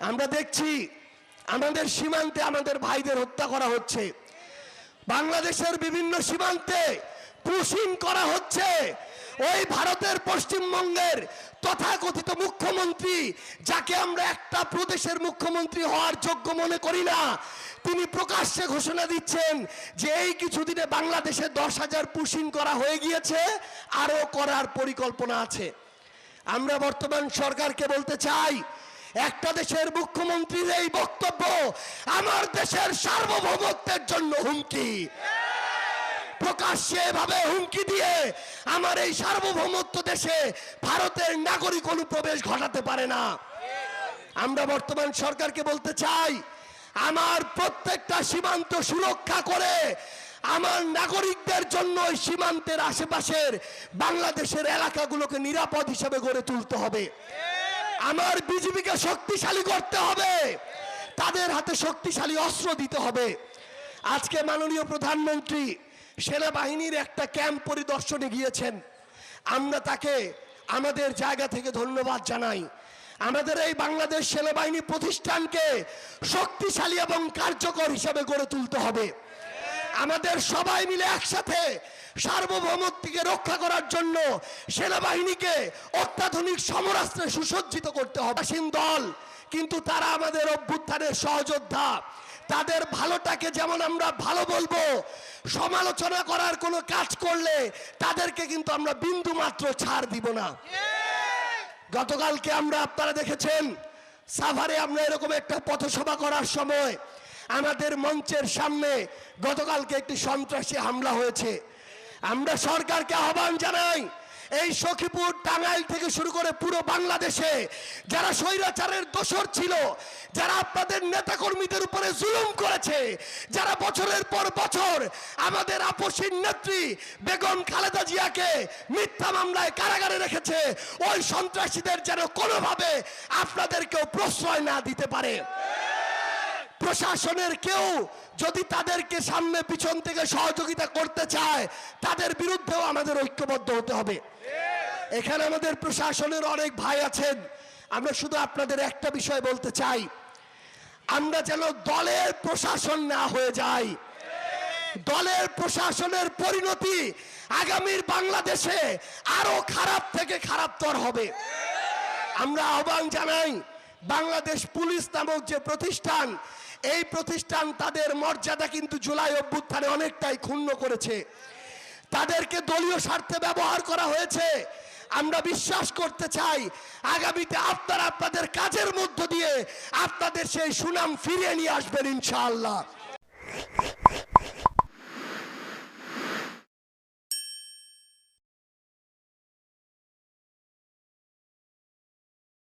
আমরা দেখছি আমাদের সীমান্তে আমাদের ভাইদের হত্যা করা হচ্ছে, বাংলাদেশের বিভিন্ন সীমান্তে পুশিং করা হচ্ছে। ওই ভারতের পশ্চিমবঙ্গের তথাকথিত মুখ্যমন্ত্রী, যাকে আমরা একটা প্রদেশের মুখ্যমন্ত্রী হওয়ার যোগ্য মনে করি না, তিনি প্রকাশ্যে ঘোষণা দিচ্ছেন যে এই কিছুদিনে বাংলাদেশে 10,000 পুশিং করা হয়ে গিয়েছে, আরো করার পরিকল্পনা আছে। আমরা বর্তমান সরকারকে বলতে চাই, একটা দেশের মুখ্যমন্ত্রীর এই বক্তব্য আমার দেশের সার্বভৌমত্বের জন্য হুমকি। প্রকাশ্যে এভাবে হুমকি দিয়ে আমার এই সার্বভৌমত্ব দেশে ভারতের নাগরিক অনুপ্রবেশ ঘটাতে পারে না। আমরা বর্তমান সরকারকে বলতে চাই, আমার প্রত্যেকটা সীমান্ত সুরক্ষা করে আমার নাগরিকদের জন্য ওই সীমান্তের আশেপাশের বাংলাদেশের এলাকাগুলোকে নিরাপদ হিসেবে গড়ে তুলতে হবে। আমার বিজিবিকে শক্তিশালী করতে হবে, তাদের হাতে শক্তিশালী অস্ত্র দিতে হবে। আজকে মাননীয় প্রধানমন্ত্রী সেনাবাহিনীর একটা ক্যাম্প পরিদর্শনে গিয়েছেন, আমরা তাকে আমাদের জায়গা থেকে ধন্যবাদ জানাই। আমাদের এই বাংলাদেশ সেনাবাহিনী প্রতিষ্ঠানকে শক্তিশালী এবং কার্যকর হিসাবে গড়ে তুলতে হবে। আমাদের সবাই মিলে একসাথে সার্বভৌমত্বকে রক্ষা করার জন্য সেনাবাহিনীকে অত্যাধুনিক সমরাস্ত্রে সুসজ্জিত করতে হবে। দল কিন্তু তারা আমাদের অভ্যুত্থানের সহযোদ্ধা, তাদের ভালোটাকে যেমন আমরা ভালো বলবো, সমালোচনা করার কোনো কাজ করলে তাদেরকে কিন্তু আমরা বিন্দু মাত্র ছাড় দিব না। গতকালকে আমরা, আপনারা দেখেছেন, সাভারে আমরা এরকম একটা পথসভা করার সময় আমাদের মঞ্চের সামনে গতকালকে একটি সন্ত্রাসী হামলা হয়েছে। আমরা সরকারকে আহ্বান জানাই, এই সখীপুর টাঙ্গাইল থেকে শুরু করে পুরো বাংলাদেশে যারা স্বৈরাচারের দোসর ছিল, যারা আপনাদের নেতাকর্মীদের উপরে জুলুম করেছে, যারা বছরের পর বছর আমাদের আপসীন নেত্রী বেগম খালেদা জিয়াকে মিথ্যা মামলায় কারাগারে রেখেছে, ওই সন্ত্রাসীদের যেন কোনোভাবে আপনাদেরকেও প্রশ্রয় না দিতে পারে। প্রশাসনের কেউ যদি তাদেরকে সামনে পিছন থেকে সহযোগিতা করতে চায়, তাদের বিরুদ্ধেও আমাদের ঐক্যবদ্ধ হতে হবে। এখানে আমাদের প্রশাসনের অনেক ভাই আছেন, আমরা শুধু আপনাদের একটা বিষয় বলতে চাই, আমরা যেন দলের প্রশাসন না হয়ে যাই। দলের প্রশাসনের পরিণতি আগামীর বাংলাদেশে আরো খারাপ থেকে খারাপতর হবে। আমরা আহ্বান জানাই, বাংলাদেশ পুলিশ নামক যে প্রতিষ্ঠান, এই প্রতিষ্ঠান তাদের মর্যাদা কিন্তু জুলাই অভ্যুত্থানে অনেকটাই ক্ষুণ্ণ করেছে, তাদেরকে দলীয় স্বার্থে ব্যবহার করা হয়েছে। আমরা বিশ্বাস করতে চাই আগামীতে আপনারা আপনাদের কাজের মধ্য দিয়ে আপনাদের সেই সুনাম ফিরিয়ে নিয়ে আসবেন ইনশাআল্লাহ।